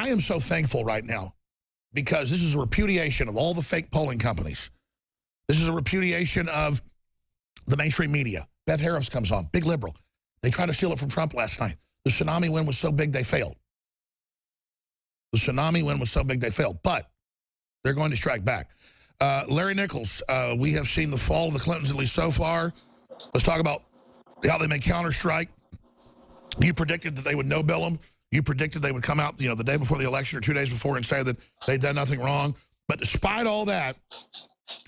I am so thankful right now because this is a repudiation of all the fake polling companies. This is a repudiation of the mainstream media. Beth Harris comes on, big liberal. They tried to steal it from Trump last night. The tsunami win was so big they failed. The tsunami win was so big they failed. But they're going to strike back. Larry Nichols, we have seen the fall of the Clintons, at least so far. Let's talk about how they may counterstrike. You predicted that they would no-bill them. You predicted they would come out, the day before the election or 2 days before and say that they'd done nothing wrong. But despite all that,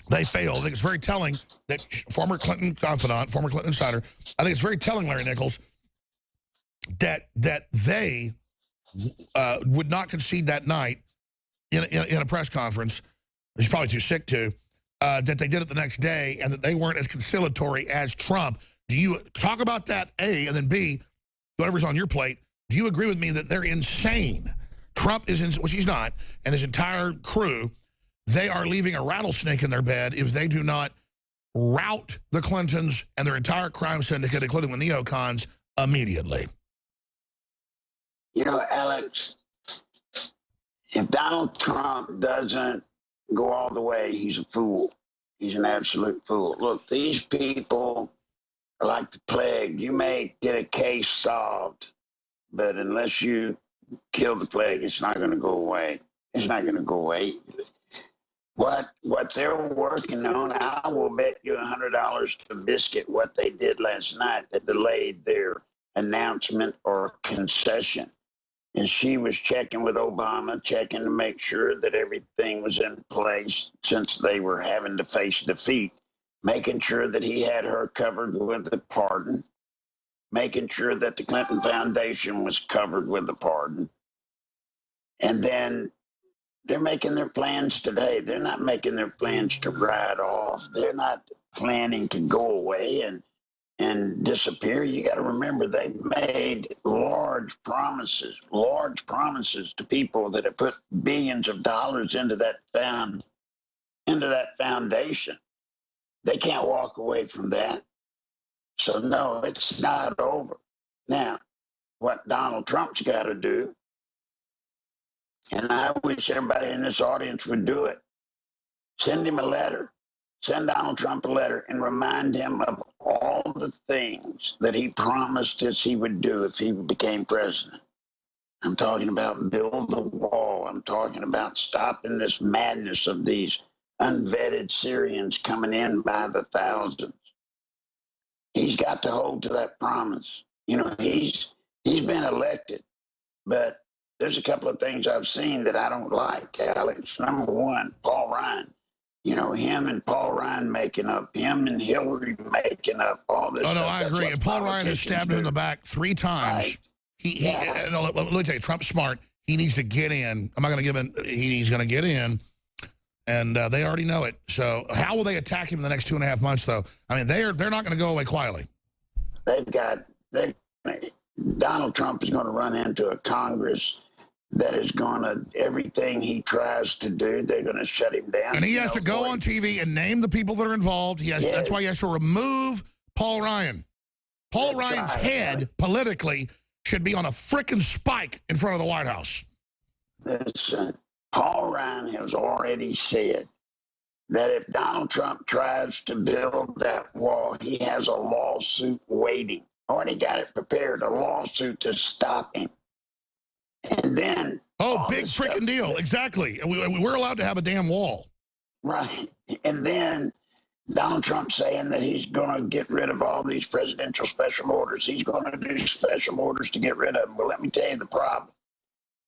they failed. I think it's very telling that former Clinton confidant, former Clinton insider, I think it's very telling, Larry Nichols, that they would not concede that night in a press conference. He's probably too sick to, that they did it the next day and that they weren't as conciliatory as Trump. Do you talk about that, A, and then B, whatever's on your plate, do you agree with me that they're insane? Trump is, which he's not, and his entire crew, they are leaving a rattlesnake in their bed if they do not rout the Clintons and their entire crime syndicate, including the neocons, immediately. You know, Alex, if Donald Trump doesn't go all the way, he's a fool. He's an absolute fool. Look, these people are like the plague. You may get a case solved, but unless you kill the plague, it's not going to go away. It's not going to go away. What they're working on, I will bet you $100 to biscuit what they did last night that delayed their announcement or concession. And she was checking with Obama, checking to make sure that everything was in place since they were having to face defeat, making sure that he had her covered with the pardon, making sure that the Clinton Foundation was covered with the pardon. And then they're making their plans today. They're not making their plans to ride off. They're not planning to go away and disappear. You got to remember, they've made large promises to people that have put billions of dollars into that foundation. They can't walk away from that. So no, it's not over. Now, what Donald Trump's got to do, and I wish everybody in this audience would do it, send him a letter. Send Donald Trump a letter and remind him of all the things that he promised us he would do if he became president. I'm talking about build the wall. I'm talking about stopping this madness of these unvetted Syrians coming in by the thousands. He's got to hold to that promise. You know, he's been elected, but there's a couple of things I've seen that I don't like, Alex. Number one, Paul Ryan. You know, him and Paul Ryan making up, him and Hillary making up, all this. Oh, no, stuff. I agree. And Paul Ryan has stabbed him in the back 3 times. Right. No, let me tell you, Trump's smart. He needs to get in. I'm not going to give him, he's going to get in. And they already know it. So how will they attack him in the next 2.5 months, though? I mean, they're not going to go away quietly. Donald Trump is going to run into a Congress that is going to, everything he tries to do, they're going to shut him down. And he has to go on TV and name the people that are involved. That's why he has to remove Paul Ryan. Paul Ryan's head, politically, should be on a frickin' spike in front of the White House. Listen, Paul Ryan has already said that if Donald Trump tries to build that wall, he has a lawsuit waiting. Already got it prepared, a lawsuit to stop him. And then... Oh, big freaking deal. Exactly. We're allowed to have a damn wall. Right. And then Donald Trump saying that he's going to get rid of all these presidential special orders. He's going to do special orders to get rid of them. Well, let me tell you the problem.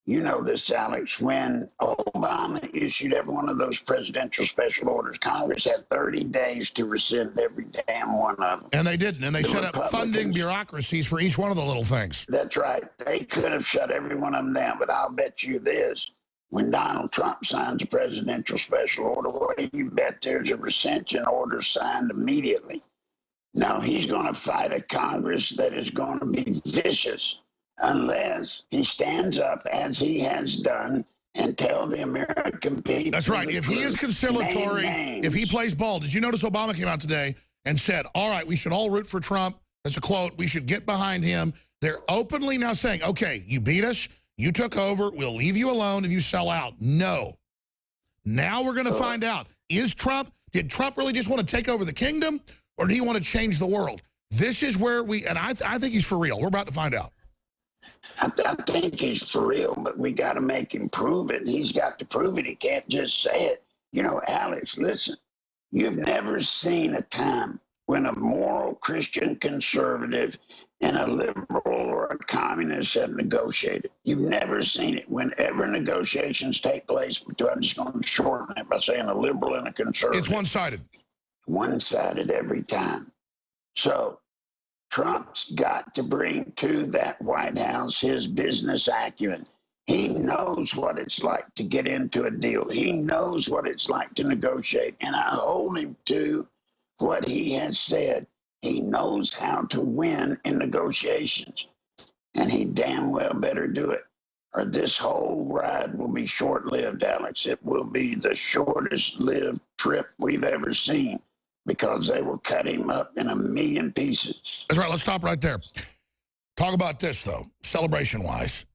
You know this, Alex. When Obama issued every one of those presidential special orders, Congress had 30 days to rescind every damn one of them. And they didn't. And they set up funding bureaucracies for each one of the little things. That's right. They could have shut every one of them down. But I'll bet you this. When Donald Trump signs a presidential special order, what do you bet there's a rescission order signed immediately? Now, he's going to fight a Congress that is going to be vicious, unless he stands up, as he has done, and tell the American people. That's right. If he is conciliatory, if he plays ball. Did you notice Obama came out today and said, all right, we should all root for Trump. That's a quote. We should get behind him. They're openly now saying, okay, you beat us. You took over. We'll leave you alone if you sell out. No. Now we're going to find out. Did Trump really just want to take over the kingdom, or do he want to change the world? This is where I think he's for real. We're about to find out. I think he's for real, but we got to make him prove it. He's got to prove it. He can't just say it. You know, Alex, listen, you've never seen a time when a moral Christian conservative and a liberal or a communist have negotiated. You've never seen it. Whenever negotiations take place, I'm just going to shorten it by saying a liberal and a conservative. It's one-sided. One-sided every time. So Trump's got to bring to that White House his business acumen. He knows what it's like to get into a deal. He knows what it's like to negotiate. And I hold him to what he has said. He knows how to win in negotiations. And he damn well better do it. Or this whole ride will be short-lived, Alex. It will be the shortest-lived trip we've ever seen, because they will cut him up in a million pieces. That's right. Let's stop right there. Talk about this, though, celebration-wise.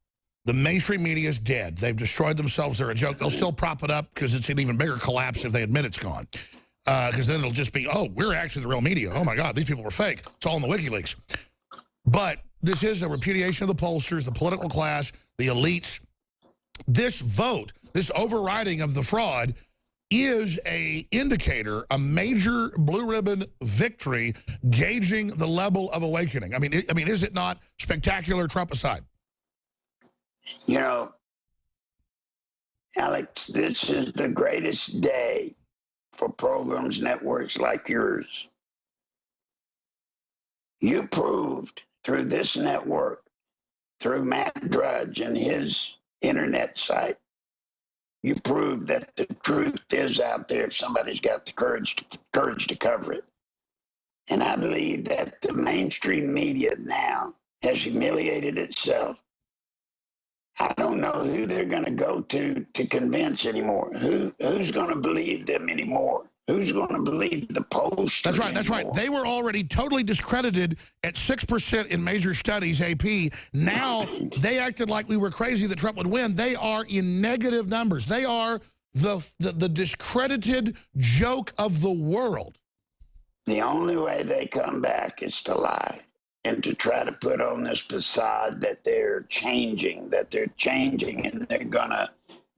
The mainstream media is dead. They've destroyed themselves. They're a joke. They'll still prop it up because it's an even bigger collapse if they admit it's gone. Because then it'll just be, oh, we're actually the real media. Oh, my God, these people were fake. It's all in the WikiLeaks. But this is a repudiation of the pollsters, the political class, the elites. This vote, this overriding of the fraud, is a indicator, a major blue ribbon victory, gauging the level of awakening. I mean, is it not spectacular, Trump aside? You know, Alex, this is the greatest day for programs, networks like yours. You proved through this network, through Matt Drudge and his internet site, you proved that the truth is out there if somebody's got the courage to cover it. And I believe that the mainstream media now has humiliated itself. I don't know who they're going to go to convince anymore. Who's going to believe them anymore? Who's going to believe the pollsters? That's right. That's anymore? right. They were already totally discredited at 6% in major studies, AP. Now they acted like we were crazy that Trump would win. They are in negative numbers. They are the discredited joke of the world. The only way they come back is to lie and to try to put on this facade that they're changing, and they're going to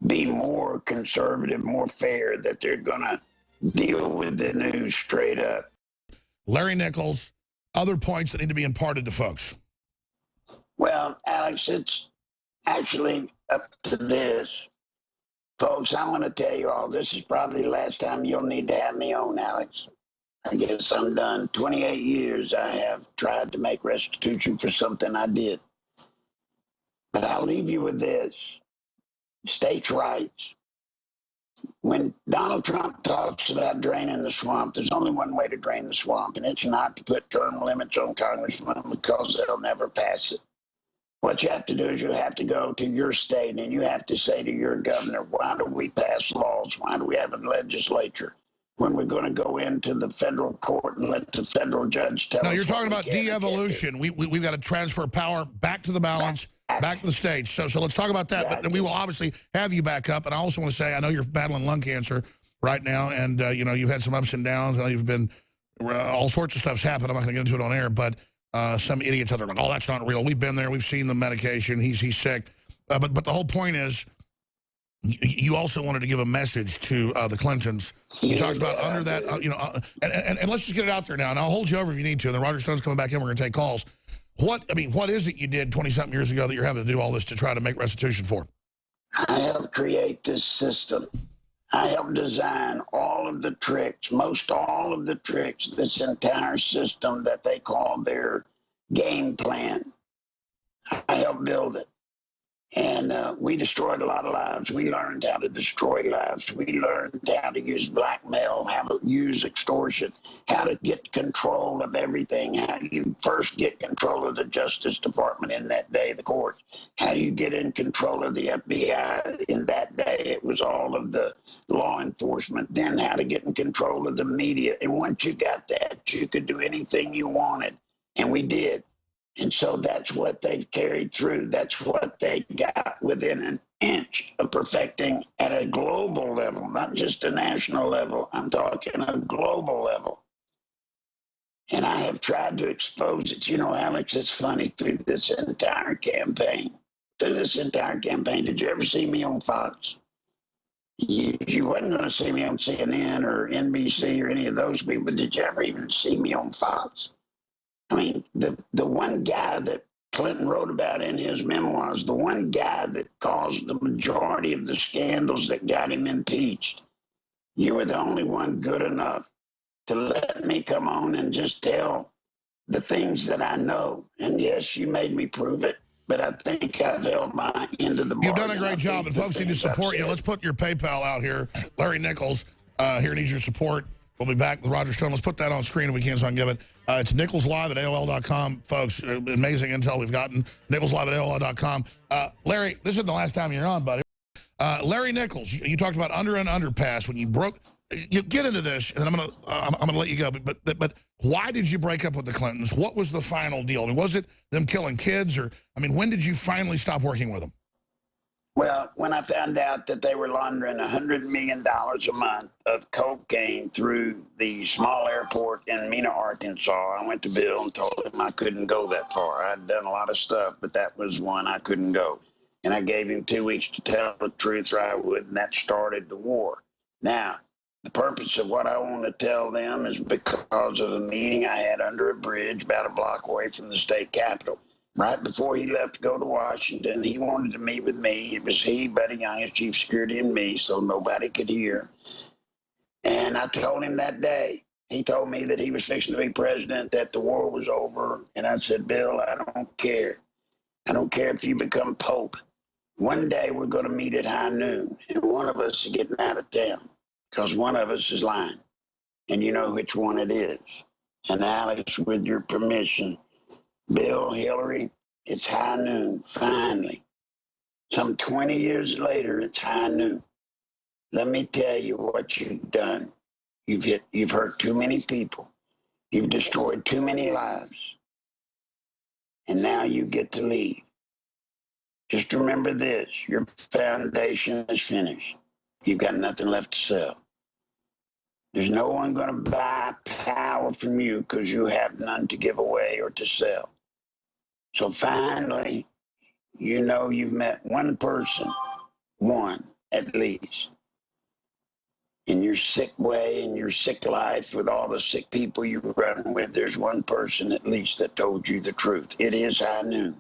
be more conservative, more fair, that they're going to deal with the news straight up. Larry Nichols, other points that need to be imparted to folks. Well, Alex, it's actually up to this. Folks, I'm going to tell you all, this is probably the last time you'll need to have me on, Alex. I guess I'm done. 28 years I have tried to make restitution for something I did. But I'll leave you with this. States' rights. When Donald Trump talks about draining the swamp, there's only one way to drain the swamp, and it's not to put term limits on congressmen, because they'll never pass it. What you have to do is you have to go to your state and you have to say to your governor, why do we pass laws? Why do we have a legislature when we're going to go into the federal court and let the federal judge tell us? No, you're talking about de-evolution. We've got to transfer power back to the balance, back to the states. So let's talk about that. But we will obviously have you back up. And I also want to say, I know you're battling lung cancer right now, and you know, you've had some ups and downs. I know you've been all sorts of stuff's happened. I'm not going to get into it on air, but some idiots out there are like, oh, that's not real. We've been there. We've seen the medication. He's sick. But the whole point is, you also wanted to give a message to the Clintons. You talked about under that, you know, and let's just get it out there now. And I'll hold you over if you need to. And then Roger Stone's coming back in. We're going to take calls. What is it you did 20-something years ago that you're having to do all this to try to make restitution for? I helped create this system. I helped design all of the tricks, most all of the tricks, this entire system that they call their game plan. I helped build it. And we destroyed a lot of lives. We learned how to destroy lives. We learned how to use blackmail, how to use extortion, how to get control of everything, how you first get control of the Justice Department in that day, the courts, how you get in control of the FBI in that day. It was all of the law enforcement. Then how to get in control of the media. And once you got that, you could do anything you wanted. And we did. And so that's what they've carried through. That's what they got within an inch of perfecting at a global level, not just a national level. I'm talking a global level. And I have tried to expose it. You know, Alex, it's funny, through this entire campaign. Through this entire campaign, did you ever see me on Fox? You wasn't going to see me on CNN or NBC or any of those people. Did you ever even see me on Fox? I mean, the one guy that Clinton wrote about in his memoirs, the one guy that caused the majority of the scandals that got him impeached, you were the only one good enough to let me come on and just tell the things that I know. And yes, you made me prove it, but I think I've held my end of the bargain. You've done a great job, and folks need to support you. Let's put your PayPal out here. Larry Nichols here needs your support. We'll be back with Roger Stone. Let's put that on screen if we can, so I can give it. It's NicholsLive at AOL.com, folks. Amazing intel we've gotten. NicholsLive at AOL.com. Larry, this isn't the last time you're on, buddy. Larry Nichols, you talked about under and underpass when you broke. You get into this, and I'm gonna let you go. But why did you break up with the Clintons? What was the final deal? I mean, was it them killing kids, or I mean, when did you finally stop working with them? Well, when I found out that they were laundering $100 million a month of cocaine through the small airport in Mena, Arkansas, I went to Bill and told him I couldn't go that far. I'd done a lot of stuff, but that was one I couldn't go. And I gave him 2 weeks to tell the truth, or I would, and that started the war. Now, the purpose of what I want to tell them is because of a meeting I had under a bridge about a block away from the state capitol. Right before he left to go to Washington, he wanted to meet with me. It was he, Buddy Young, as chief security, and me, so nobody could hear. And I told him that day. He told me that he was fixing to be president, that the war was over. And I said, Bill, I don't care. I don't care if you become Pope. One day we're going to meet at high noon, and one of us is getting out of town because one of us is lying. And you know which one it is. And Alex, with your permission, Bill, Hillary, it's high noon, finally. Some 20 years later, it's high noon. Let me tell you what you've done. You've hurt too many people. You've destroyed too many lives. And now you get to leave. Just remember this, your foundation is finished. You've got nothing left to sell. There's no one going to buy power from you because you have none to give away or to sell. So finally, you know you've met one person, one at least. In your sick way, in your sick life, with all the sick people you run with, there's one person at least that told you the truth. It is high noon,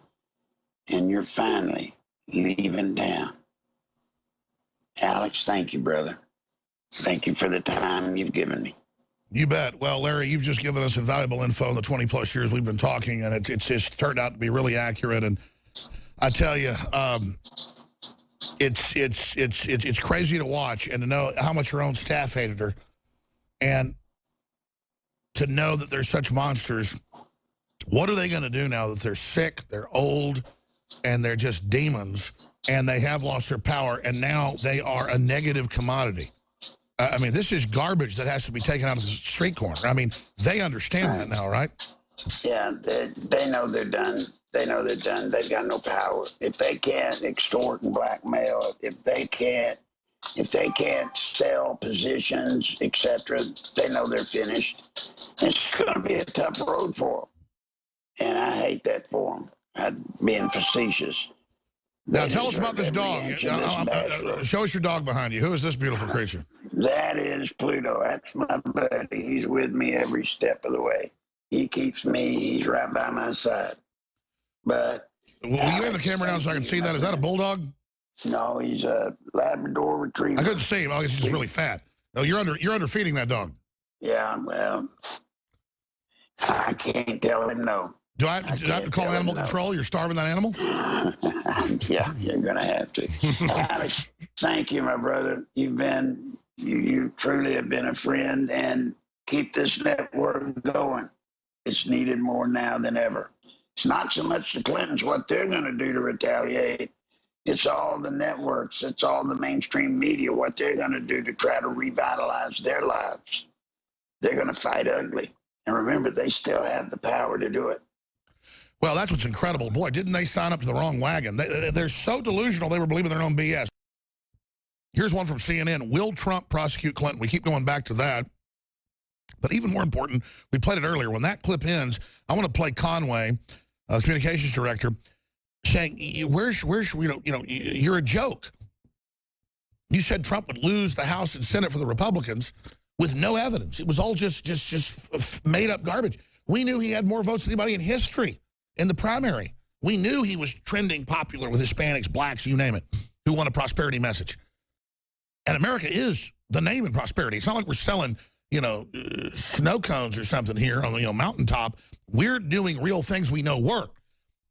and you're finally leaving town. Alex, thank you, brother. Thank you for the time you've given me. You bet. Well, Larry, you've just given us invaluable info in the 20-plus years we've been talking, and it's just turned out to be really accurate. And I tell you, it's crazy to watch and to know how much her own staff hated her, and to know that they're such monsters. What are they going to do now that they're sick, they're old, and they're just demons, and they have lost their power, and now they are a negative commodity? I mean, this is garbage that has to be taken out of the street corner. I mean, they understand that now, right? Yeah, they know they're done. They know they're done. They've got no power. If they can't extort and blackmail, if they can't sell positions, etc., they know they're finished. It's going to be a tough road for them, and I hate that for them. I'm being facetious. Now, tell us about this dog. Show us your dog behind you. Who is this beautiful creature? That is Pluto. That's my buddy. He's with me every step of the way. He keeps me. He's right by my side. But will you have the camera down so I can see that? Is that a bulldog? No, he's a Labrador Retriever. I couldn't see him. I guess he's just really fat. No, you're under feeding that dog. Yeah, well, I can't tell him no. Do I have to call animal control? You're starving that animal? Yeah, you're going to have to. Alex, thank you, my brother. You truly have been a friend, and keep this network going. It's needed more now than ever. It's not so much the Clintons, what they're going to do to retaliate. It's all the networks. It's all the mainstream media, what they're going to do to try to revitalize their lives. They're going to fight ugly. And remember, they still have the power to do it. Well, that's what's incredible. Boy, didn't they sign up to the wrong wagon? They're so delusional they were believing their own BS. Here's one from CNN. Will Trump prosecute Clinton? We keep going back to that. But even more important, we played it earlier. When that clip ends, I want to play Conway, the communications director, saying, you're a joke. You said Trump would lose the House and Senate for the Republicans with no evidence. It was all just made up garbage. We knew he had more votes than anybody in history in the primary. We knew he was trending popular with Hispanics, blacks, you name it, who want a prosperity message. And America is the name in prosperity. It's not like we're selling, snow cones or something here on the mountaintop. We're doing real things we know work.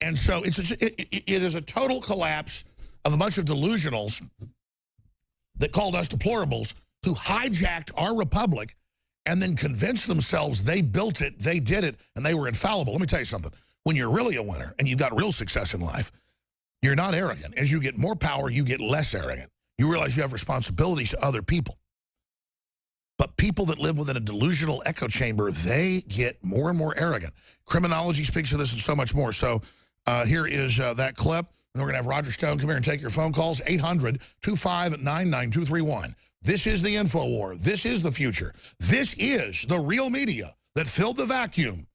And so it is a total collapse of a bunch of delusionals that called us deplorables who hijacked our republic and then convinced themselves they built it, they did it, and they were infallible. Let me tell you something. When you're really a winner and you've got real success in life, you're not arrogant. As you get more power, you get less arrogant. You realize you have responsibilities to other people. But people that live within a delusional echo chamber, they get more and more arrogant. Criminology speaks to this and so much more. So here is that clip. And we're going to have Roger Stone come here and take your phone calls, 800-259-9231. This is the InfoWar. This is the future. This is the real media that filled the vacuum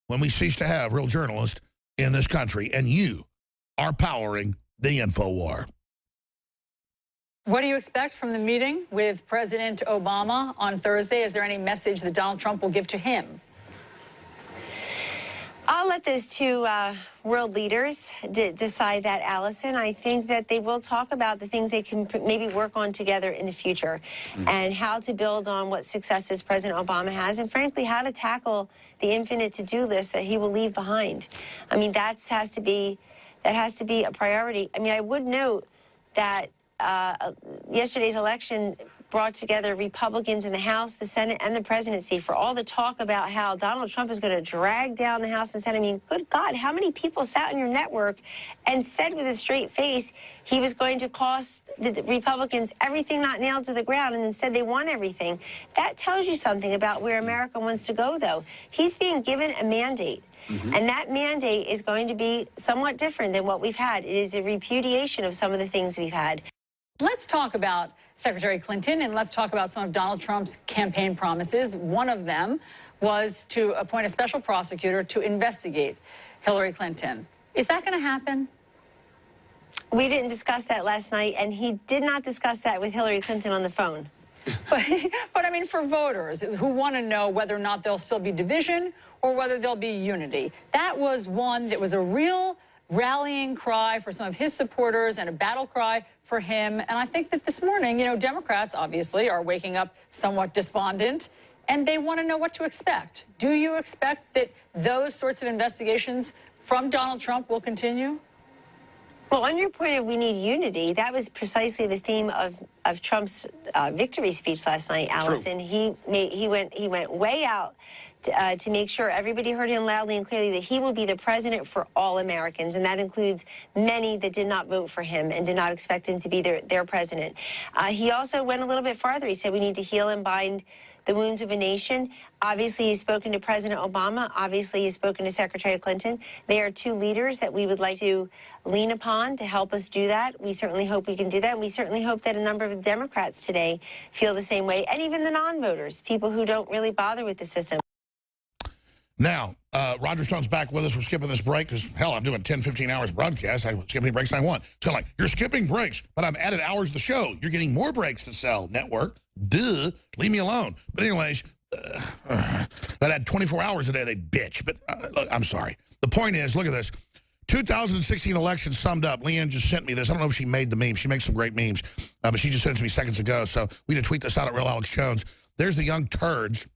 when we cease to have real journalists in this country. And you are powering the InfoWar. What do you expect from the meeting with President Obama on Thursday? Is there any message that Donald Trump will give to him? I'll let those two world leaders decide that, Allison. I think that they will talk about the things they can maybe work on together in the future and how to build on what successes President Obama has and, frankly, how to tackle the infinite to-do list that he will leave behind. I mean, that has to be a priority. I mean, I would note that yesterday's election brought together Republicans in the House, the Senate, and the presidency for all the talk about how Donald Trump is going to drag down the House and Senate. I mean, good God, how many people sat on your network and said with a straight face he was going to cost the Republicans everything not nailed to the ground and then said they won everything? That tells you something about where America wants to go, though. He's being given a mandate. And that mandate is going to be somewhat different than what we've had. It is a repudiation of some of the things we've had. Let's talk about Secretary Clinton, and let's talk about some of Donald Trump's campaign promises. One of them was to appoint a special prosecutor to investigate Hillary Clinton. Is that going to happen? We didn't discuss that last night, and he did not discuss that with Hillary Clinton on the phone. But I mean, for voters who want to know whether or not there'll still be division or whether there'll be unity, that was one that was a real rallying cry for some of his supporters and a battle cry for him. And I think that this morning, Democrats obviously are waking up somewhat despondent, and they want to know what to expect. Do you expect that those sorts of investigations from Donald Trump will continue? Well, on your point of we need unity, that was precisely the theme of Trump's victory speech last night, Allison. He went way out to make sure everybody heard him loudly and clearly that he will be the president for all Americans, and that includes many that did not vote for him and did not expect him to be their president. He also went a little bit farther. He said we need to heal and bind the wounds of a nation. Obviously, he's spoken to President Obama. Obviously, he's spoken to Secretary Clinton. They are two leaders that we would like to lean upon to help us do that. We certainly hope we can do that. And we certainly hope that a number of Democrats today feel the same way, and even the non-voters, people who don't really bother with the system. Now, Roger Stone's back with us. We're skipping this break because, hell, I'm doing 10, 15 hours broadcast. I skip any breaks I want. It's kind of like, you're skipping breaks, but I've added hours to the show. You're getting more breaks to sell, network. Duh. Leave me alone. But anyways, that had 24 hours a day, they'd bitch. But look, I'm sorry. The point is, look at this. 2016 election summed up. Leanne just sent me this. I don't know if she made the meme. She makes some great memes, but she just sent it to me seconds ago. So we need to tweet this out at Real Alex Jones. There's the young turds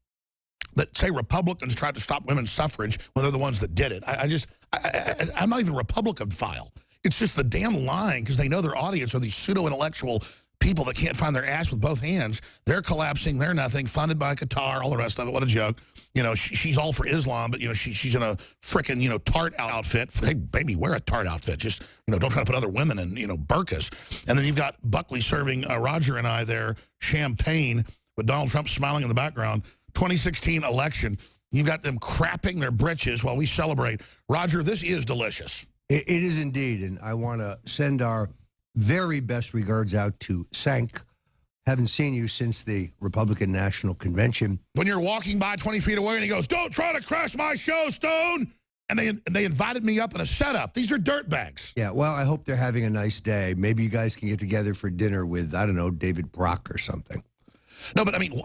that say Republicans tried to stop women's suffrage when they're the ones that did it. I'm not even Republican file. It's just the damn lying because they know their audience are these pseudo-intellectual people that can't find their ass with both hands. They're collapsing. They're nothing. Funded by Qatar, all the rest of it. What a joke. She's all for Islam, but, she's in a frickin', tart outfit. Hey, baby, wear a tart outfit. Just, don't try to put other women in, burqas. And then you've got Buckley serving Roger and I there champagne with Donald Trump smiling in the background. 2016 election, You've got them crapping their britches while we celebrate. Roger, this is delicious. It is indeed, and I want to send our very best regards out to Sank. Haven't seen you since the Republican National Convention. When you're walking by 20 feet away and he goes, "Don't try to crash my show, Stone!" And they invited me up in a setup. These are dirtbags. Yeah, well, I hope they're having a nice day. Maybe you guys can get together for dinner with, I don't know, David Brock or something. No, but I mean,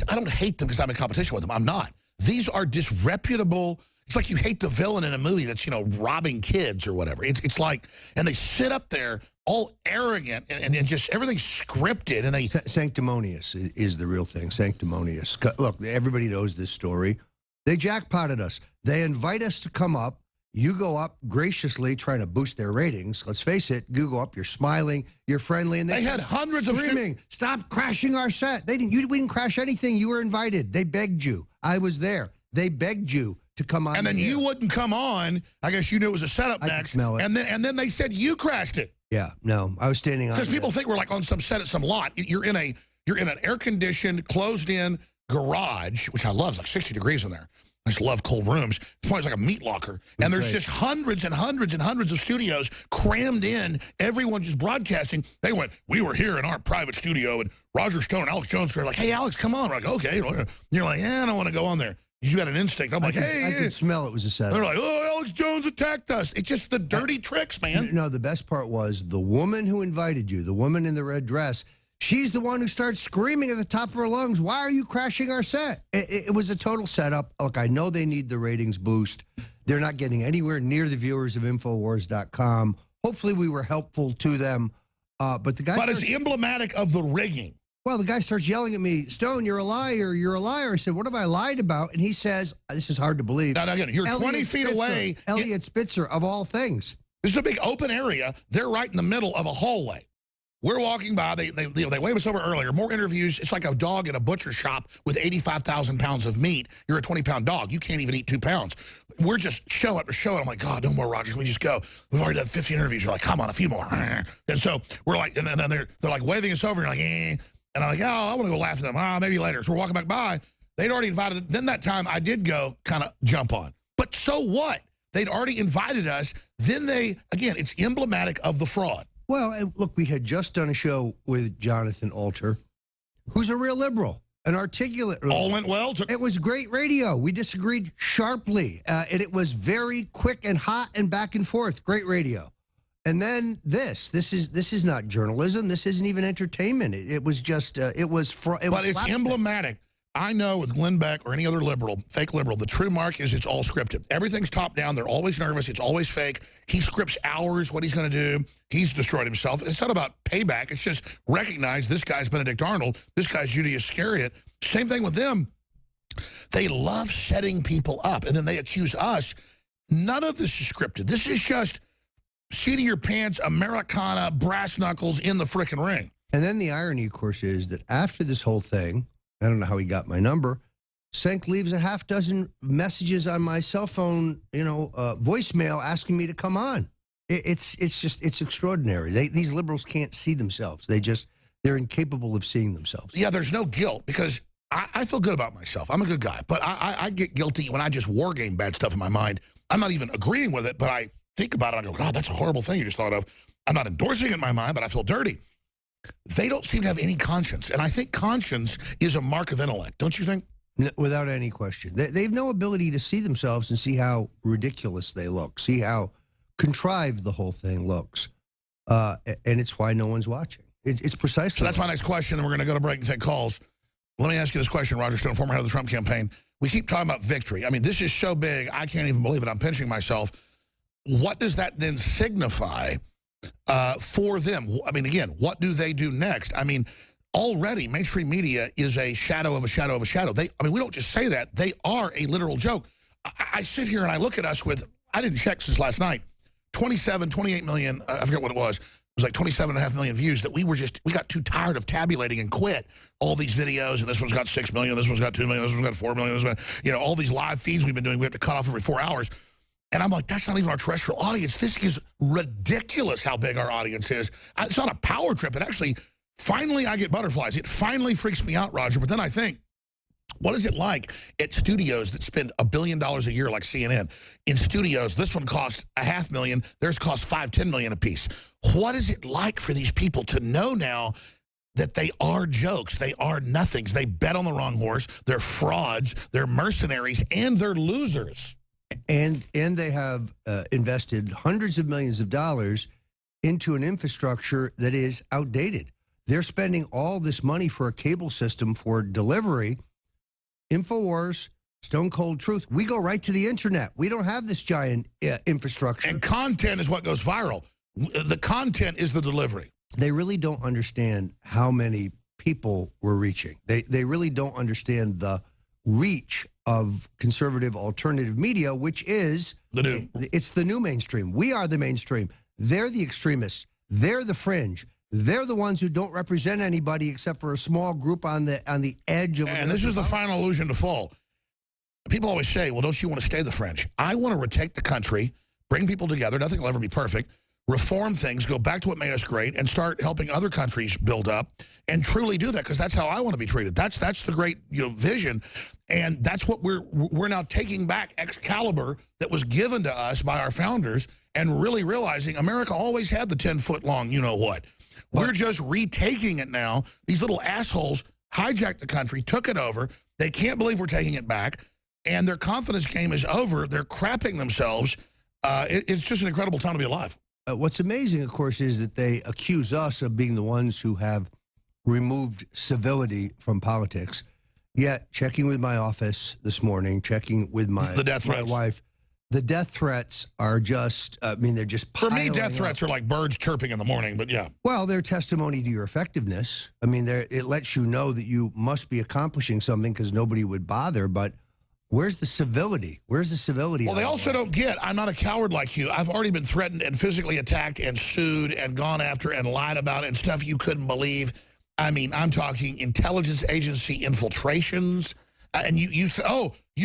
I don't hate them because I'm in competition with them. I'm not. These are disreputable. It's like you hate the villain in a movie that's, robbing kids or whatever. It's like, and they sit up there all arrogant and just everything's scripted. And they Sanctimonious is the real thing. Sanctimonious. Look, everybody knows this story. They jackpotted us. They invite us to come up. You go up graciously trying to boost their ratings. Let's face it, you go up, you're smiling, you're friendly. And they had hundreds of screaming, "Stop crashing our set." We didn't crash anything. You were invited. They begged you. I was there. They begged you to come on. And then you wouldn't come on. I guess you knew it was a setup next. I could smell it. And then they said you crashed it. Yeah, no, I was standing on. Because people think we're like on some set at some lot. You're in an air-conditioned, closed-in garage, which I love. It's like 60 degrees in there. I just love cold rooms. It's probably like a meat locker. And there's just hundreds and hundreds and hundreds of studios crammed in. Everyone just broadcasting. They went, "We were here in our private studio," and Roger Stone and Alex Jones were like, "Hey, Alex, come on." We're like, "Okay." And you're like, "Yeah, I don't want to go on there." You had an instinct. I'm like, "Hey." I could smell it was a setup. They're like, "Oh, Alex Jones attacked us." It's just the dirty tricks, man. No, the best part was the woman who invited you, the woman in the red dress. She's the one who starts screaming at the top of her lungs, "Why are you crashing our set?" It was a total setup. Look, I know they need the ratings boost. They're not getting anywhere near the viewers of Infowars.com. Hopefully we were helpful to them. But the guy... But it's emblematic of the rigging. Well, the guy starts yelling at me, "Stone, you're a liar, you're a liar." I said, "What have I lied about?" And he says, this is hard to believe. Now, again, you're Elliot 20 feet Spitzer, away. Elliot Spitzer, of all things. This is a big open area. They're right in the middle of a hallway. We're walking by. They waved us over earlier. More interviews. It's like a dog in a butcher shop with 85,000 pounds of meat. You're a 20-pound dog. You can't even eat 2 pounds. We're just show after show. I'm like, "God, no more, Roger. Can we just go? We've already done 15 interviews." We're like, "Come on, a few more." And so we're like, and then they're like waving us over. And you're like, "Eh." And I'm like, "Oh, I want to go laugh at them. Maybe later." So we're walking back by. They'd already invited. Then that time I did go kind of jump on. But so what? They'd already invited us. Then again, it's emblematic of the fraud. Well, and look, we had just done a show with Jonathan Alter, who's a real liberal, an articulate. All went well. It was great radio. We disagreed sharply, and it was very quick and hot and back and forth. Great radio. And then this is not journalism. This isn't even entertainment. It was just but it's emblematic. I know with Glenn Beck or any other liberal, fake liberal, the true mark is it's all scripted. Everything's top down. They're always nervous. It's always fake. He scripts hours what he's going to do. He's destroyed himself. It's not about payback. It's just recognize this guy's Benedict Arnold. This guy's Judas Iscariot. Same thing with them. They love setting people up, and then they accuse us. None of this is scripted. This is just seat of your pants, Americana, brass knuckles in the frickin' ring. And then the irony, of course, is that after this whole thing, I don't know how he got my number, Senk leaves a half dozen messages on my cell phone, voicemail asking me to come on. It's extraordinary. These liberals can't see themselves. They're incapable of seeing themselves. Yeah, there's no guilt because I feel good about myself. I'm a good guy, but I get guilty when I just war game bad stuff in my mind. I'm not even agreeing with it, but I think about it. I go, "God, that's a horrible thing you just thought of." I'm not endorsing it in my mind, but I feel dirty. They don't seem to have any conscience, and I think conscience is a mark of intellect, don't you think? Without any question. They have no ability to see themselves and see how ridiculous they look, see how contrived the whole thing looks, and it's why no one's watching. It's precisely. So that's my next question, and we're going to go to break and take calls. Let me ask you this question, Roger Stone, former head of the Trump campaign. We keep talking about victory. I mean, this is so big, I can't even believe it. I'm pinching myself. What does that then signify for them? I mean, again, what do they do next? I mean, already mainstream media is a shadow of a shadow of a shadow. We don't just say that. They are a literal joke. I sit here and I look at us with, I didn't check since last night, 28 million, I forget what it was. It was like 27.5 million views that we got too tired of tabulating and quit all these videos. And this one's got 6 million, this one's got 2 million, this one's got 4 million, this one, all these live feeds we've been doing, we have to cut off every 4 hours. And I'm like, that's not even our terrestrial audience. This is ridiculous how big our audience is. It's not a power trip. It actually, finally I get butterflies. It finally freaks me out, Roger. But then I think, What is it like at studios that spend $1 billion a year like CNN? In studios, this one cost $500,000, theirs cost $5–10 million a piece. What is it like for these people to know now that they are jokes, they are nothings, they bet on the wrong horse, they're frauds, they're mercenaries, and they're losers? And they have invested hundreds of millions of dollars into an infrastructure that is outdated. They're spending all this money for a cable system for delivery. InfoWars, Stone Cold Truth, we go right to the internet. We don't have this giant infrastructure. And content is what goes viral. The content is the delivery. They really don't understand how many people we're reaching. They really don't understand the reach of conservative alternative media, which is it's the new mainstream. We are the mainstream. They're the extremists. They're the fringe. They're the ones who don't represent anybody except for a small group on the edge of. And this is the final illusion to fall. People always say, well, don't you want to stay the fringe? I want to retake the country, bring people together. Nothing will ever be perfect. Reform things, go back to what made us great, and start helping other countries build up, and truly do that, because that's how I want to be treated. That's the great vision, and that's what we're now taking back Excalibur that was given to us by our founders, and really realizing America always had the 10-foot long you-know-what. We're just retaking it now. These little assholes hijacked the country, took it over. They can't believe we're taking it back, and their confidence game is over. They're crapping themselves. It's just an incredible time to be alive. What's amazing, of course, is that they accuse us of being the ones who have removed civility from politics. Yet, checking with my office this morning, checking with my wife, the death threats are just, I mean, they're just piling For me, death threats are like birds chirping in the morning, but yeah. Well, they're testimony to your effectiveness. I mean, it lets you know that you must be accomplishing something because nobody would bother, but where's the civility? Where's the civility? Well, they also don't get, I'm not a coward like you. I've already been threatened and physically attacked and sued and gone after and lied about and stuff you couldn't believe. I mean, I'm talking intelligence agency infiltrations. And you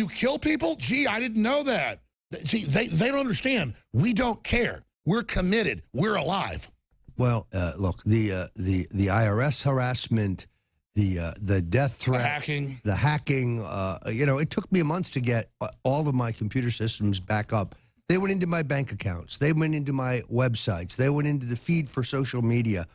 kill people? Gee, I didn't know that. See, they don't understand. We don't care. We're committed. We're alive. Well, look, the IRS harassment, the death threat, the hacking, it took me a month to get all of my computer systems back up. They went into my bank accounts. They went into my websites. They went into the feed for social media,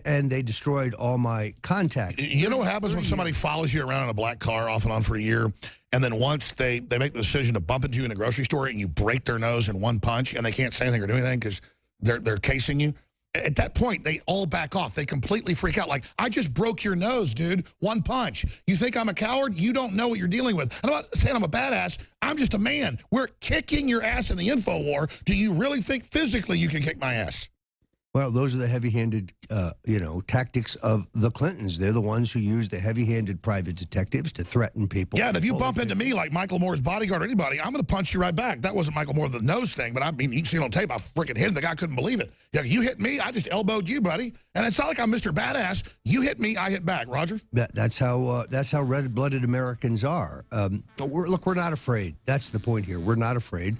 and they destroyed all my contacts. You know what happens when somebody follows you around in a black car off and on for a year, and then once they make the decision to bump into you in a grocery store and you break their nose in one punch and they can't say anything or do anything because they're casing you? At that point, they all back off. They completely freak out. Like, I just broke your nose, dude. One punch. You think I'm a coward? You don't know what you're dealing with. I'm not saying I'm a badass. I'm just a man. We're kicking your ass in the info war. Do you really think physically you can kick my ass? Well, those are the heavy-handed, tactics of the Clintons. They're the ones who use the heavy-handed private detectives to threaten people. Yeah, and if you bump into me like Michael Moore's bodyguard or anybody, I'm going to punch you right back. That wasn't Michael Moore, the nose thing, but I mean, you can see it on tape. I freaking hit him. The guy couldn't believe it. Yeah, you hit me, I just elbowed you, buddy. And it's not like I'm Mr. Badass. You hit me, I hit back. Roger? That's how red-blooded Americans are. We're not afraid. That's the point here. We're not afraid.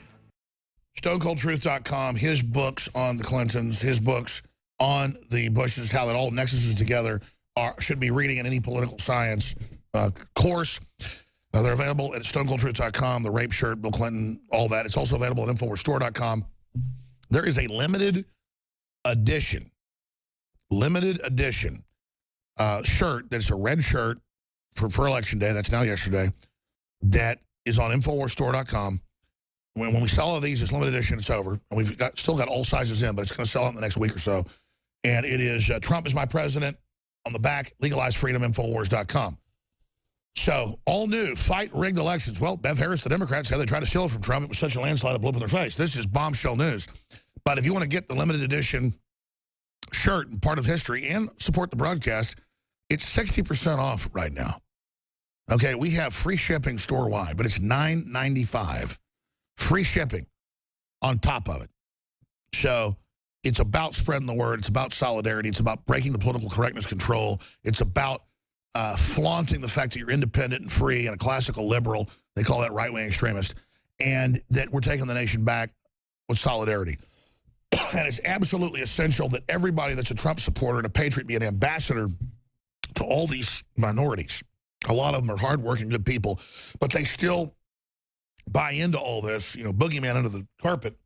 StoneColdTruth.com, his books on the Clintons, his books on the Bushes, how that all nexuses together should be reading in any political science course. They're available at StoneColdTruth.com, the rape shirt, Bill Clinton, all that. It's also available at InfoWarsStore.com. There is a limited edition shirt that's a red shirt for Election Day. That's now yesterday. That is on InfoWarsStore.com. When we sell all of these, it's limited edition, it's over. And we've still got all sizes in, but it's going to sell out in the next week or so. And it is Trump is my president. On the back, legalize freedom, Infowars.com. So, all new, fight rigged elections. Well, Bev Harris, the Democrats, said they tried to steal it from Trump. It was such a landslide that blew up in their face. This is bombshell news. But if you want to get the limited edition shirt and part of history and support the broadcast, it's 60% off right now. Okay, we have free shipping store-wide, but it's $9.95. Free shipping on top of it. So it's about spreading the word. It's about solidarity. It's about breaking the political correctness control. It's about flaunting the fact that you're independent and free and a classical liberal. They call that right-wing extremist. And that we're taking the nation back with solidarity. And it's absolutely essential that everybody that's a Trump supporter and a patriot be an ambassador to all these minorities. A lot of them are hardworking, good people, but they still buy into all this, boogeyman under the carpet.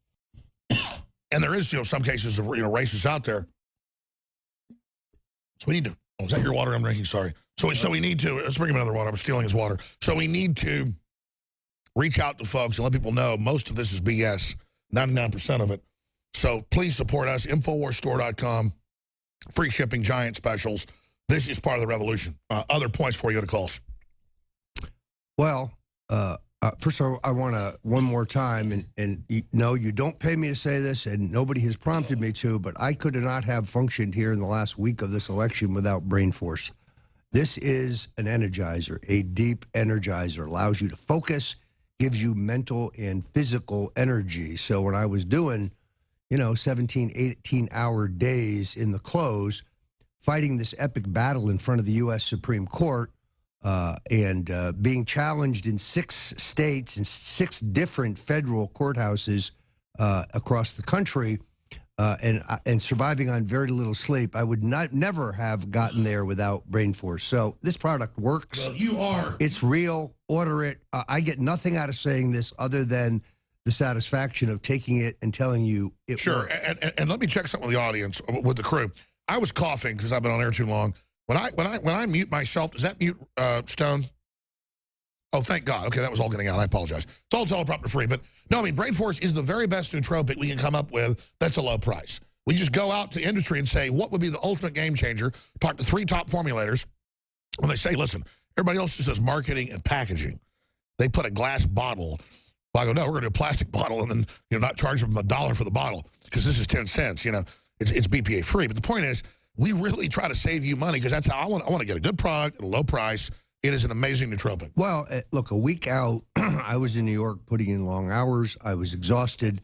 And there is, some cases of, racists out there. So we need to, is that your water I'm drinking? Sorry. So we need to, let's bring him another water. I'm stealing his water. So we need to reach out to folks and let people know most of this is BS, 99% of it. So please support us, InfoWarsStore.com, free shipping, giant specials. This is part of the revolution. Other points before you go to calls. Well, first of all, I want to, one more time, and no, you don't pay me to say this, and nobody has prompted me to, but I could not have functioned here in the last week of this election without brain force. This is an energizer, a deep energizer, allows you to focus, gives you mental and physical energy. So when I was doing, 17, 18-hour days in the close, fighting this epic battle in front of the U.S. Supreme Court, and being challenged in 6 states and 6 different federal courthouses across the country, and surviving on very little sleep, I would never have gotten there without brain force. So this product works. Well, you are. It's real. Order it. I get nothing out of saying this other than the satisfaction of taking it and telling you it works. And let me check something with the audience, with the crew. I was coughing because I've been on air too long. When I mute myself, does that mute Stone? Oh, thank God. Okay, that was all getting out. I apologize. It's all teleprompter free. But no, I mean, Brain Force is the very best nootropic we can come up with that's a low price. We just go out to industry and say, what would be the ultimate game changer? Talk to 3 top formulators. When they say, listen, everybody else just does marketing and packaging. They put a glass bottle. Well, I go, no, we're going to do a plastic bottle and then, not charge them $1 for the bottle because this is 10 cents. It's BPA free. But the point is, we really try to save you money because that's how I want to get a good product at a low price. It is an amazing nootropic. Well, look, a week out, I was in New York putting in long hours. I was exhausted.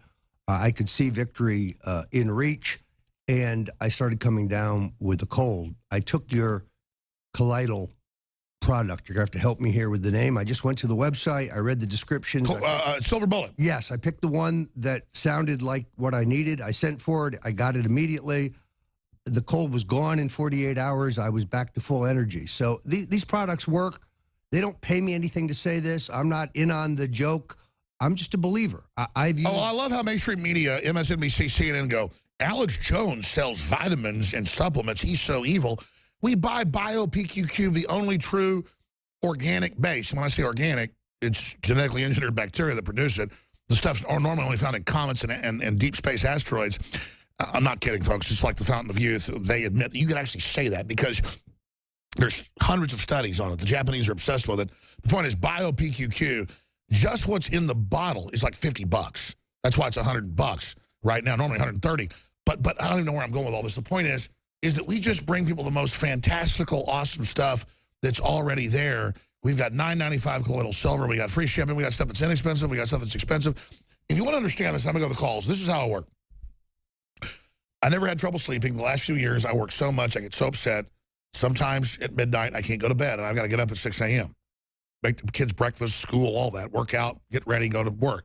I could see victory in reach, and I started coming down with a cold. I took your colloidal product. You're going to have to help me here with the name. I just went to the website. I read the descriptions. Silver Bullet. Yes, I picked the one that sounded like what I needed. I sent for it. I got it immediately. The cold was gone in 48 hours. I was back to full energy. So these products work. They don't pay me anything to say this. I'm not in on the joke. I'm just a believer. I love how mainstream media, MSNBC, CNN go, Alex Jones sells vitamins and supplements. He's so evil. We buy BioPQQ, the only true organic base. And when I say organic, it's genetically engineered bacteria that produce it. The stuff's normally only found in comets and deep space asteroids. I'm not kidding, folks. It's like the Fountain of Youth. They admit that you can actually say that because there's hundreds of studies on it. The Japanese are obsessed with it. The point is, BioPQQ, just what's in the bottle is like $50. That's why it's $100 right now, normally 130. But I don't even know where I'm going with all this. The point is that we just bring people the most fantastical, awesome stuff that's already there. We've got $9.95 colloidal silver. We got free shipping. We got stuff that's inexpensive. We got stuff that's expensive. If you want to understand this, I'm going to go to the calls. This is how it works. I never had trouble sleeping. The last few years, I work so much, I get so upset. Sometimes at midnight, I can't go to bed, and I've got to get up at 6 a.m. Make the kids breakfast, school, all that, work out, get ready, go to work.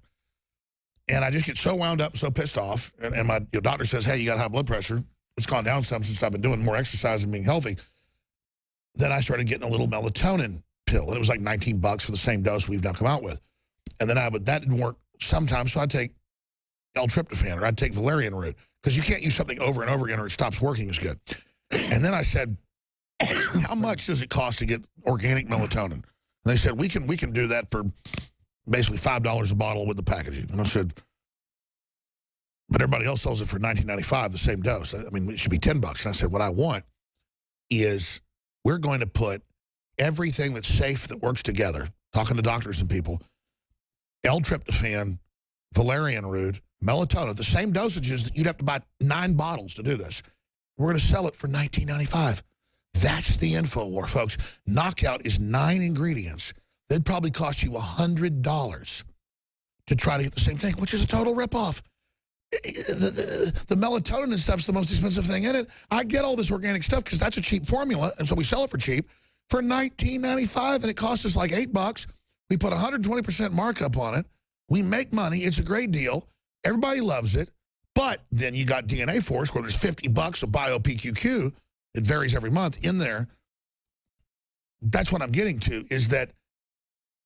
And I just get so wound up, so pissed off. And my doctor says, hey, you got high blood pressure. It's gone down some since I've been doing more exercise and being healthy. Then I started getting a little melatonin pill, and it was like $19 for the same dose we've now come out with. And then that didn't work sometimes, so I'd take L-tryptophan or I'd take valerian root because you can't use something over and over again or it stops working as good. And then I said, how much does it cost to get organic melatonin? And they said, we can do that for basically $5 a bottle with the packaging. And I said, but everybody else sells it for $19.95, the same dose. I mean, it should be $10. And I said, what I want is we're going to put everything that's safe that works together, talking to doctors and people, L-tryptophan, valerian root, melatonin, the same dosages that you'd have to buy 9 bottles to do this. We're going to sell it for $19.95. That's the info war, folks. Knockout is 9 ingredients. They'd probably cost you $100 to try to get the same thing, which is a total ripoff. The melatonin and stuff's the most expensive thing in it. I get all this organic stuff because that's a cheap formula, and so we sell it for cheap for $19.95, and it costs us like $8. We put 120% markup on it. We make money. It's a great deal. Everybody loves it. But then you got DNA Force, where there's $50 of BioPQQ. It varies every month in there. that's what I'm getting to, is that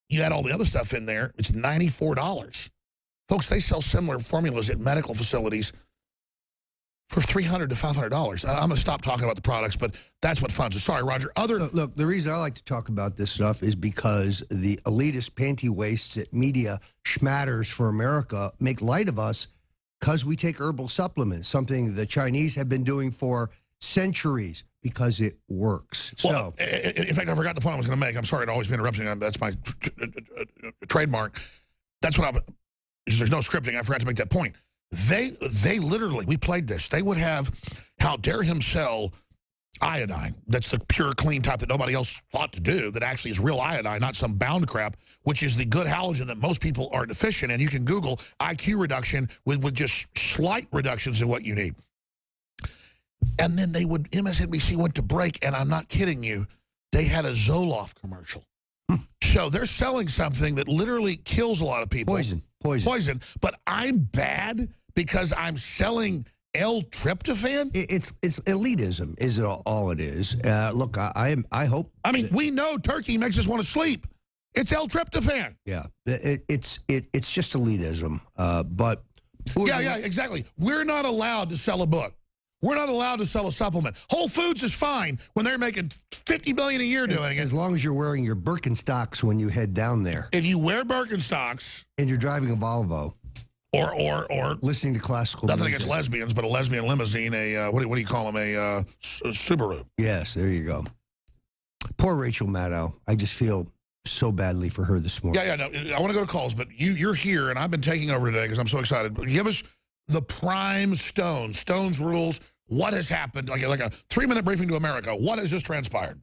you add all the other stuff in there, it's $94. Folks, they sell similar formulas at medical facilities for $300 to $500. I'm going to stop talking about the products, but that's what funds are. Sorry, Roger. Look, the reason I like to talk about this stuff is because the elitist panty wastes that media schmatters for America make light of us because we take herbal supplements, something the Chinese have been doing for centuries because it works. Well, so, in fact, I forgot the point I was going to make. I'm sorry to always be interrupting. That's my trademark. That's what there's no scripting. I forgot to make that point. They literally, we played this. They would have, how dare him sell iodine. That's the pure, clean type that nobody else thought to do, that actually is real iodine, not some bound crap, which is the good halogen that most people are deficient in. You can Google IQ reduction with just slight reductions in what you need. And then MSNBC went to break, and I'm not kidding you, they had a Zoloft commercial. So they're selling something that literally kills a lot of people. Poison. But I'm bad because I'm selling L-tryptophan? It's elitism is all it is. Look, I hope. I mean, we know turkey makes us want to sleep. It's L-tryptophan. Yeah, it's just elitism. But yeah, exactly. We're not allowed to sell a book. We're not allowed to sell a supplement. Whole Foods is fine when they're making $50 million a year doing it. As long as you're wearing your Birkenstocks when you head down there. If you wear Birkenstocks and you're driving a Volvo, or listening to classical nothing music. against lesbians, but a lesbian limousine, what do you call them, a Subaru. Yes, there you go. Poor Rachel Maddow. I just feel so badly for her this morning. Yeah, no, I want to go to calls, but you're here, and I've been taking over today because I'm so excited. Give us the prime Stone's rules. What has happened? Like a 3-minute briefing to America. What has just transpired?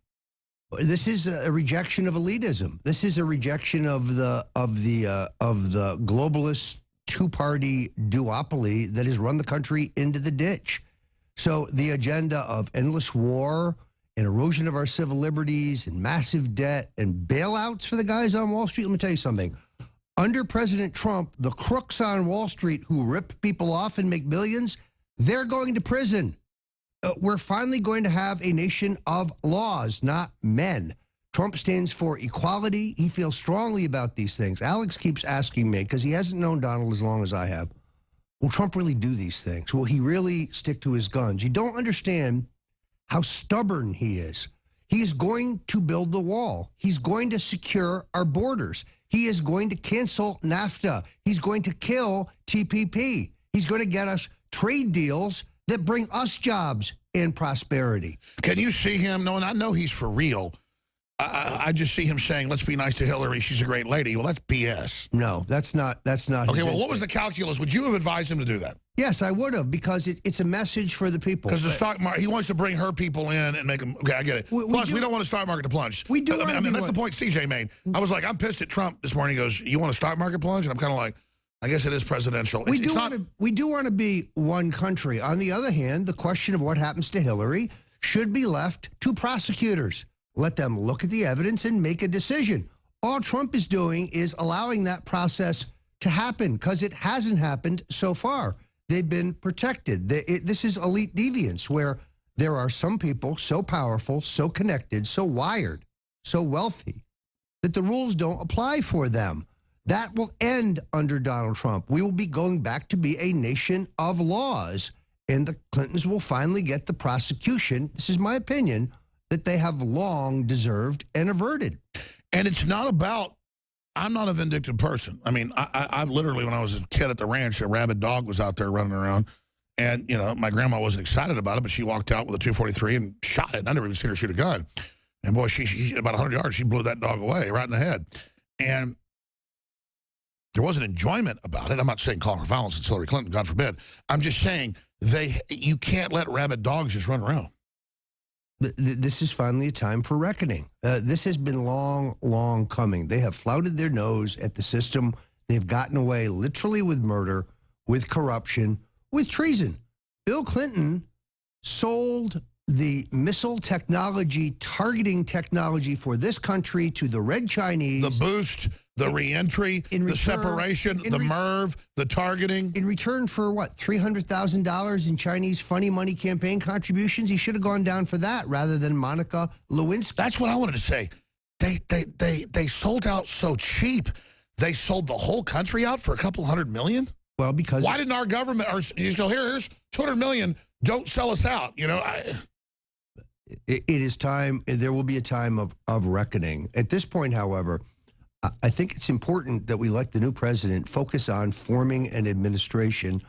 This is a rejection of elitism. This is a rejection of the globalist two-party duopoly that has run the country into the ditch. So the agenda of endless war and erosion of our civil liberties and massive debt and bailouts for the guys on Wall Street. Let me tell you something. Under President Trump, the crooks on Wall Street who rip people off and make millions, they're going to prison. We're finally going to have a nation of laws, not men. Trump stands for equality. He feels strongly about these things. Alex keeps asking me, because he hasn't known Donald as long as I have, will Trump really do these things? Will he really stick to his guns? You don't understand how stubborn he is. He's going to build the wall. He's going to secure our borders. He is going to cancel NAFTA. He's going to kill TPP. He's going to get us trade deals that bring us jobs and prosperity. Can you see him? No, and I know he's for real. I just see him saying, let's be nice to Hillary. She's a great lady. Well, that's BS. No, that's not. Okay, well, what was the calculus? Would you have advised him to do that? Yes, I would have, because it's a message for the people. Because the stock market, he wants to bring her people in and make them, okay, I get it. Plus, we don't want the stock market to plunge. We do. I mean, that's the point CJ made. I was like, I'm pissed at Trump this morning. He goes, you want a stock market plunge? And I'm kind of like, I guess it is presidential. We do want to be one country. On the other hand, the question of what happens to Hillary should be left to prosecutors. Let them look at the evidence and make a decision. All Trump is doing is allowing that process to happen, because it hasn't happened so far. They've been protected. This is elite deviance, where there are some people so powerful, so connected, so wired, so wealthy, that the rules don't apply for them. That will end under Donald Trump. We will be going back to be a nation of laws, and the Clintons will finally get the prosecution, this is my opinion, that they have long deserved and averted. And it's not about, I'm not a vindictive person. I mean, I literally, when I was a kid at the ranch, a rabid dog was out there running around. And, you know, my grandma wasn't excited about it, but she walked out with a .243 and shot it. I never even seen her shoot a gun. And, boy, she about 100 yards, she blew that dog away right in the head. And there wasn't enjoyment about it. I'm not saying calling for violence against Hillary Clinton, God forbid. I'm just saying you can't let rabid dogs just run around. This is finally a time for reckoning. This has been long coming. They have flouted their nose at the system. They've gotten away literally with murder, with corruption, with treason. Bill Clinton sold the missile technology, targeting technology for this country to the Red Chinese. The boost, the reentry, the separation, the MIRV, the targeting. In return for, what, $300,000 in Chinese funny money campaign contributions? He should have gone down for that rather than Monica Lewinsky. That's what I wanted to say. they sold out so cheap. They sold the whole country out for a couple $100 million. Well, because why didn't our government? Or you still here's $200 million. Don't sell us out. You know, it is time. There will be a time of reckoning. At this point, however, I think it's important that we let the new president focus on forming an administration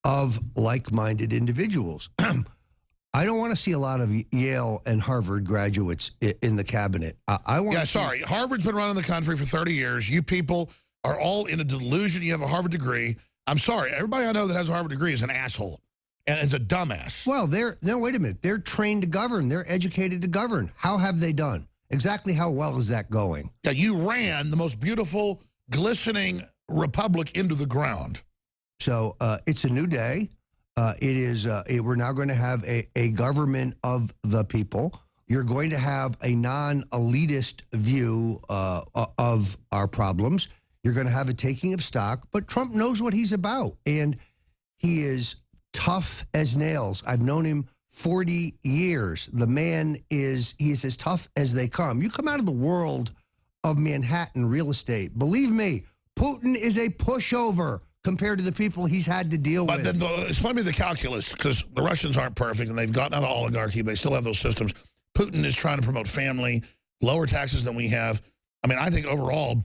of like-minded individuals. I don't want to see a lot of Yale and Harvard graduates in the cabinet. I want. Yeah, sorry. Harvard's been running the country for 30 years. You people are all in a delusion. You have a Harvard degree. I'm sorry. Everybody I know that has a Harvard degree is an asshole and is a dumbass. Well, no, wait a minute. They're trained to govern. They're educated to govern. How have they done? Exactly how well is that going? Yeah, you ran the most beautiful, glistening republic into the ground. So it's a new day. We're now going to have a government of the people. You're going to have a non-elitist view of our problems. You're going to have a taking of stock. But Trump knows what he's about, and he is tough as nails. I've known him 40 years. The man is as tough as they come. You come out of the world of Manhattan real estate. Believe me, Putin is a pushover compared to the people he's had to deal with. But then explain me the calculus, because the Russians aren't perfect, and they've gotten out of oligarchy. They still have those systems. Putin is trying to promote family, lower taxes than we have. I mean, I think overall,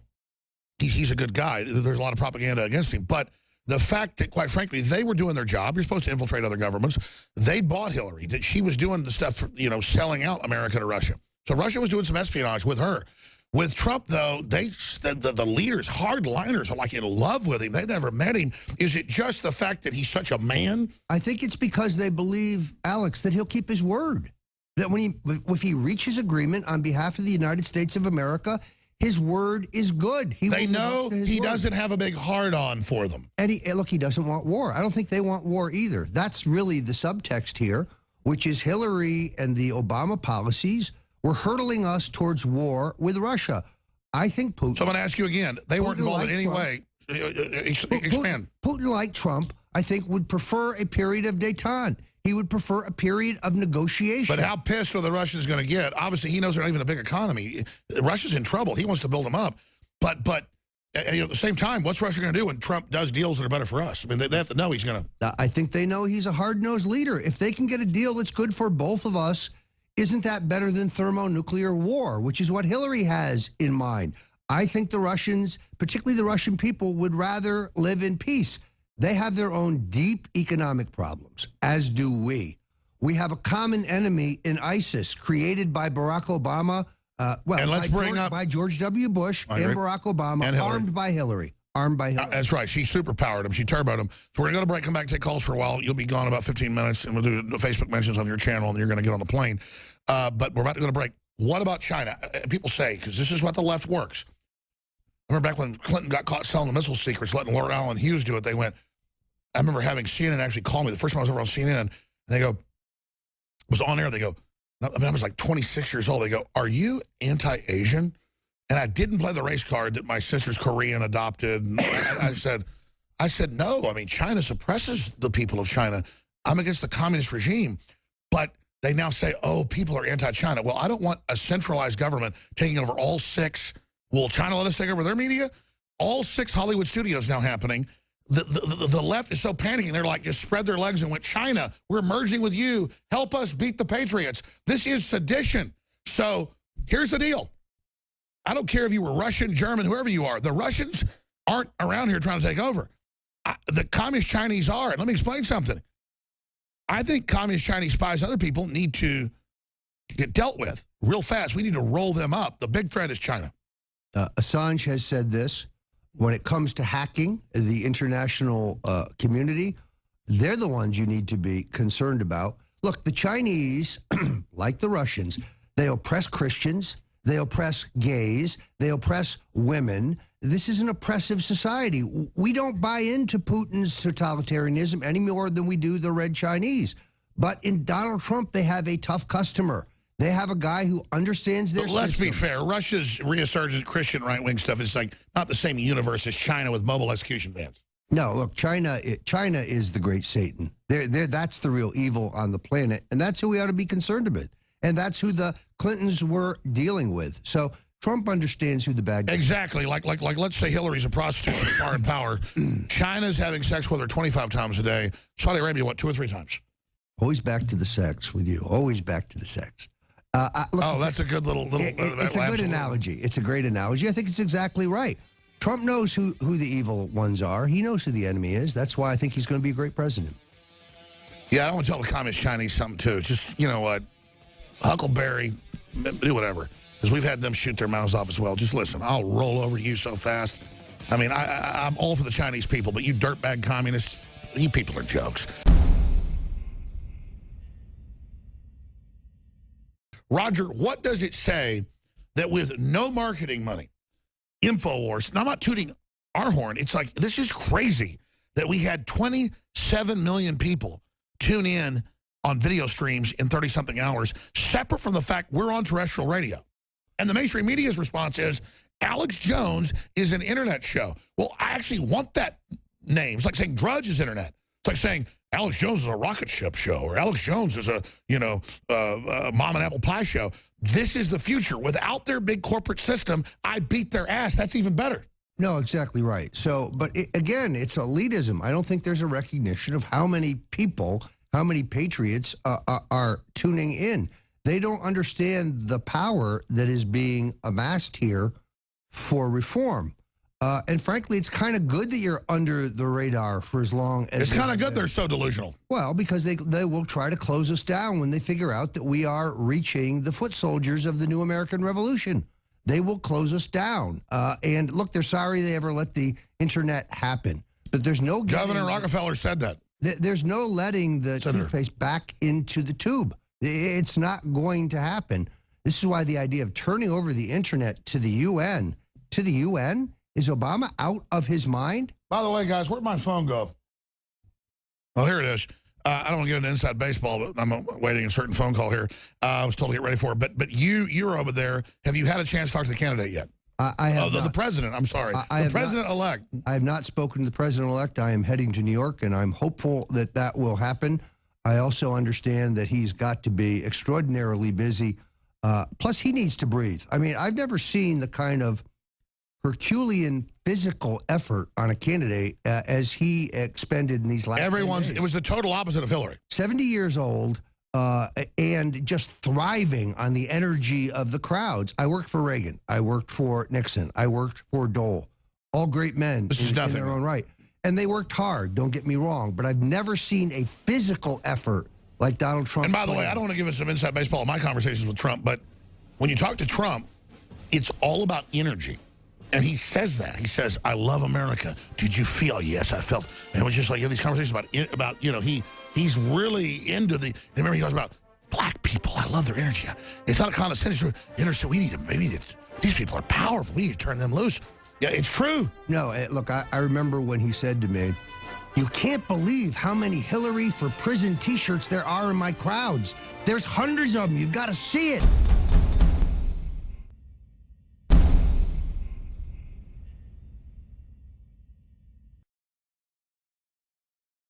he's a good guy. There's a lot of propaganda against him. But the fact that, quite frankly, they were doing their job. You're supposed to infiltrate other governments. They bought Hillary, that she was doing the stuff, for, you know, selling out America to Russia. So Russia was doing some espionage with her. With Trump, though, the leaders, hardliners, are like in love with him. They've never met him. Is it just the fact that he's such a man? I think it's because they believe, Alex, that he'll keep his word. That if he reaches agreement on behalf of the United States of America, his word is good. They know he doesn't have a big hard-on for them. And look, he doesn't want war. I don't think they want war either. That's really the subtext here, which is Hillary and the Obama policies were hurtling us towards war with Russia. I think Putin... So I'm going to ask you again. They weren't involved in any way. Expand. Putin, like Trump, I think, would prefer a period of détente. He would prefer a period of negotiation. But how pissed are the Russians going to get? Obviously, he knows they're not even a big economy. Russia's in trouble. He wants to build them up. But you know, at the same time, what's Russia going to do when Trump does deals that are better for us? I mean, they have to know he's going to... I think they know he's a hard-nosed leader. If they can get a deal that's good for both of us, isn't that better than thermonuclear war, which is what Hillary has in mind? I think the Russians, particularly the Russian people, would rather live in peace. They have their own deep economic problems, as do we. We have a common enemy in ISIS, created by Barack Obama, by George W. Bush and Barack Obama, and armed by Hillary. Armed by Hillary. That's right. She superpowered him. She turboed him. So we're going to go to break, come back, take calls for a while. You'll be gone about 15 minutes, and we'll do Facebook mentions on your channel, and you're going to get on the plane. But we're about to go to break. What about China? People say, because this is what the left works. I remember back when Clinton got caught selling the missile secrets, letting Laura Allen Hughes do it, they went, I remember having CNN actually call me. The first time I was ever on CNN, and they go, was on air, they go, I mean, I was like 26 years old. They go, are you anti-Asian? And I didn't play the race card that my sister's Korean adopted. And I said, no. I mean, China suppresses the people of China. I'm against the communist regime. But they now say, oh, people are anti-China. Well, I don't want a centralized government taking over all 6. Will China let us take over their media? All 6 Hollywood studios now happening. The left is so panicking. They're like, just spread their legs and went, China, we're merging with you. Help us beat the Patriots. This is sedition. So here's the deal. I don't care if you were Russian, German, whoever you are. The Russians aren't around here trying to take over. The communist Chinese are. And let me explain something. I think communist Chinese spies and other people need to get dealt with real fast. We need to roll them up. The big threat is China. Assange has said this. When it comes to hacking the international community, they're the ones you need to be concerned about. Look, the Chinese, like the Russians, they oppress Christians. They oppress gays. They oppress women. This is an oppressive society. We don't buy into Putin's totalitarianism any more than we do the Red Chinese. But in Donald Trump, they have a tough customer. They have a guy who understands their system. Let's be fair. Russia's resurgent Christian right-wing stuff is like not the same universe as China with mobile execution vans. No, look, China is the great Satan. That's the real evil on the planet, and that's who we ought to be concerned about. And that's who the Clintons were dealing with. So Trump understands who the bad guy is. Exactly. Like let's say Hillary's a prostitute with foreign power. China's having sex with her 25 times a day. Saudi Arabia, what, 2 or 3 times? Always back to the sex with you. Always back to the sex. Look, That's a good little it's a good analogy. It's a great analogy. I think it's exactly right. Trump knows who the evil ones are. He knows who the enemy is. That's why I think he's going to be a great president. Yeah, I don't want to tell the communist Chinese something, too. It's just, you know what, Huckleberry, do whatever. Because we've had them shoot their mouths off as well. Just listen, I'll roll over you so fast. I mean, I'm all for the Chinese people, but you dirtbag communists, you people are jokes. Roger, what does it say that with no marketing money, InfoWars, and I'm not tooting our horn, it's like, this is crazy that we had 27 million people tune in on video streams in 30-something hours, separate from the fact we're on terrestrial radio. And the mainstream media's response is, Alex Jones is an internet show. Well, I actually want that name. It's like saying Drudge is internet. It's like saying Alex Jones is a rocket ship show, or Alex Jones is a, mom and apple pie show. This is the future. Without their big corporate system, I beat their ass. That's even better. No, exactly right. So, but again, it's elitism. I don't think there's a recognition of how many people, how many patriots are tuning in. They don't understand the power that is being amassed here for reform. And frankly, it's kind of good that you're under the radar for as long as... It's kind of good they're so delusional. Well, because they will try to close us down when they figure out that we are reaching the foot soldiers of the new American Revolution. They will close us down. And look, they're sorry they ever let the internet happen. But there's no... Governor Rockefeller said that. There's no letting the toothpaste back into the tube. It's not going to happen. This is why the idea of turning over the internet to the UN, is Obama out of his mind? By the way, guys, where'd my phone go? Oh, here it is. I don't want to get into inside baseball, but I'm waiting a certain phone call here. I was told to get ready for it. But you're over there. Have you had a chance to talk to the candidate yet? I have the president, I'm sorry. The president-elect. I have not spoken to the president-elect. I am heading to New York, and I'm hopeful that that will happen. I also understand that he's got to be extraordinarily busy. Plus, he needs to breathe. I mean, I've never seen the kind of Herculean physical effort on a candidate as he expended in these last 10 days. It was the total opposite of Hillary. 70 years old and just thriving on the energy of the crowds. I worked for Reagan. I worked for Nixon. I worked for Dole. All great men in their own right. And they worked hard, don't get me wrong, but I've never seen a physical effort like Donald Trump. And by the way, I don't want to give us some inside baseball in my conversations with Trump, but when you talk to Trump, it's all about energy. And he says that. He says, I love America. Did you feel? Yes, I felt. And it was just like, you have these conversations about he's really into the, and remember he talks about black people. I love their energy. It's not a condescension. These people are powerful. We need to turn them loose. Yeah, it's true. No, look, I remember when he said to me, you can't believe how many Hillary for prison T-shirts there are in my crowds. There's hundreds of them. You've got to see it.